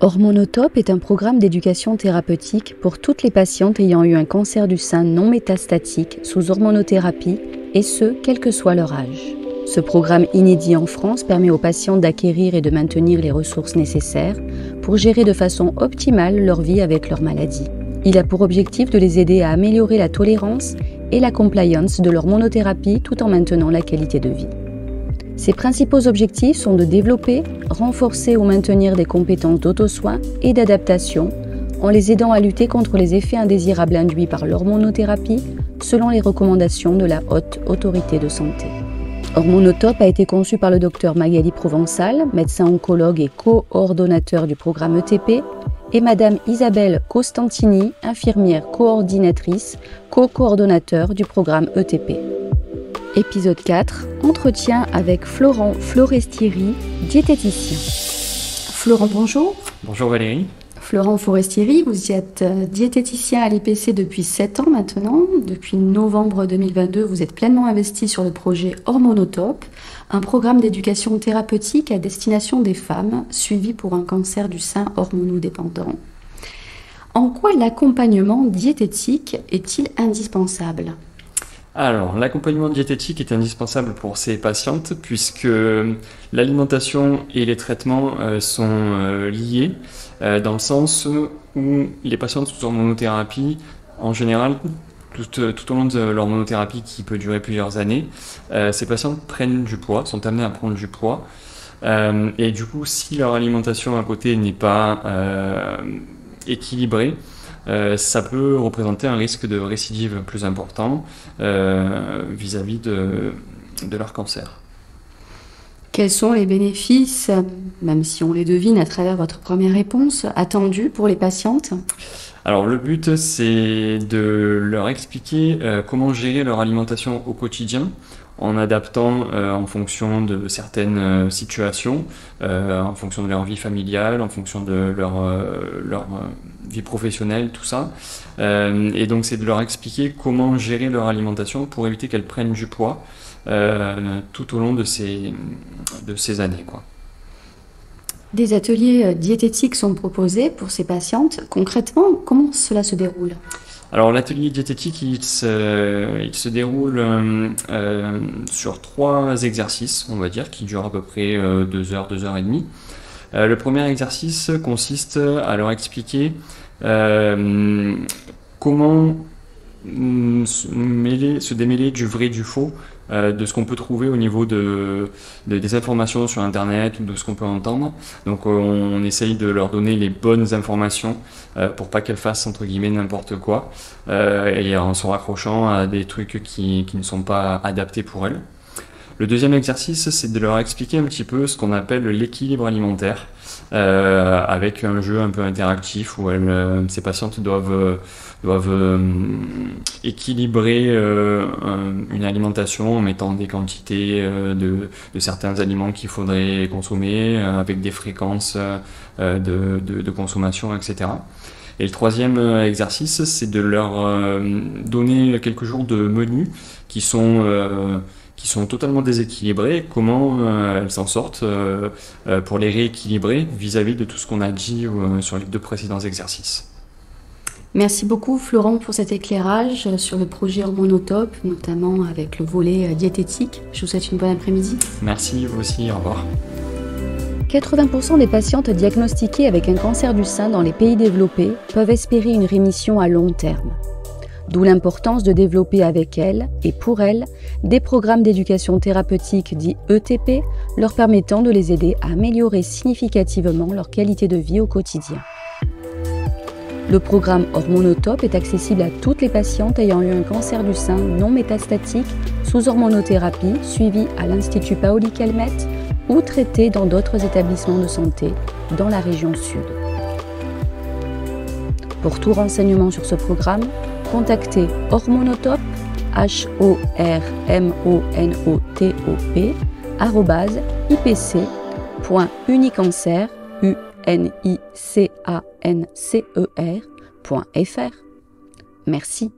Hormonotop est un programme d'éducation thérapeutique pour toutes les patientes ayant eu un cancer du sein non métastatique sous hormonothérapie, et ce, quel que soit leur âge. Ce programme inédit en France permet aux patientes d'acquérir et de maintenir les ressources nécessaires pour gérer de façon optimale leur vie avec leur maladie. Il a pour objectif de les aider à améliorer la tolérance et la compliance de leur monothérapie tout en maintenant la qualité de vie. Ses principaux objectifs sont de développer, renforcer ou maintenir des compétences d'auto-soin et d'adaptation en les aidant à lutter contre les effets indésirables induits par l'hormonothérapie selon les recommandations de la Haute Autorité de Santé. Hormonotop a été conçu par le Dr Magali Provençal, médecin oncologue et coordonnateur du programme ETP, et Madame Isabelle Costantini, infirmière coordinatrice, co-coordonnateur du programme ETP. Épisode 4, entretien avec Florent Forestieri, diététicien. Florent, bonjour. Bonjour Valérie. Florent Forestieri, vous êtes diététicien à l'IPC depuis 7 ans maintenant. Depuis novembre 2022, vous êtes pleinement investi sur le projet Hormonotop, un programme d'éducation thérapeutique à destination des femmes suivies pour un cancer du sein hormonodépendant. En quoi l'accompagnement diététique est-il indispensable ? Alors, l'accompagnement diététique est indispensable pour ces patientes puisque l'alimentation et les traitements sont liés dans le sens où les patientes sous hormonothérapie, en général, tout au long de l'hormonothérapie qui peut durer plusieurs années, ces patientes prennent du poids, sont amenées à prendre du poids. Et du coup, si leur alimentation à côté n'est pas équilibrée, ça peut représenter un risque de récidive plus important vis-à-vis de leur cancer. Quels sont les bénéfices, même si on les devine à travers votre première réponse, attendus pour les patientes ? Alors le but, c'est de leur expliquer comment gérer leur alimentation au quotidien, en adaptant en fonction de certaines situations, en fonction de leur vie familiale, en fonction de leur vie professionnelle, tout ça. Et donc c'est de leur expliquer comment gérer leur alimentation pour éviter qu'elles prennent du poids tout au long de ces années, quoi. Des ateliers diététiques sont proposés pour ces patientes. Concrètement, comment cela se déroule ? Alors l'atelier diététique, il se déroule sur 3 exercices, on va dire, qui durent à peu près 2 heures, 2 heures et demie. Le premier exercice consiste à leur expliquer comment se démêler du vrai du faux, de ce qu'on peut trouver au niveau des informations sur internet ou de ce qu'on peut entendre. Donc on essaye de leur donner les bonnes informations pour pas qu'elles fassent entre guillemets n'importe quoi et en se raccrochant à des trucs qui ne sont pas adaptés pour elles. Le deuxième exercice, c'est de leur expliquer un petit peu ce qu'on appelle l'équilibre alimentaire avec un jeu un peu interactif où ces patientes doivent équilibrer une alimentation en mettant des quantités de certains aliments qu'il faudrait consommer avec des fréquences de consommation, etc. Et le troisième exercice, c'est de leur donner quelques jours de menus qui sont totalement déséquilibrés, comment elles s'en sortent pour les rééquilibrer vis-à-vis de tout ce qu'on a dit sur les 2 précédents exercices. Merci beaucoup Florent pour cet éclairage sur le projet Hormonotop, notamment avec le volet diététique. Je vous souhaite une bonne après-midi. Merci, vous aussi, au revoir. 80% des patientes diagnostiquées avec un cancer du sein dans les pays développés peuvent espérer une rémission à long terme. D'où l'importance de développer avec elles et pour elles des programmes d'éducation thérapeutique dits ETP, leur permettant de les aider à améliorer significativement leur qualité de vie au quotidien. Le programme Hormonotop est accessible à toutes les patientes ayant eu un cancer du sein non métastatique sous hormonothérapie suivi à l'Institut Paoli-Calmette ou traité dans d'autres établissements de santé dans la région sud. Pour tout renseignement sur ce programme, contactez Hormonotop, HORMONOTOP, @ipc.unicancer, unicancer.fr. Merci.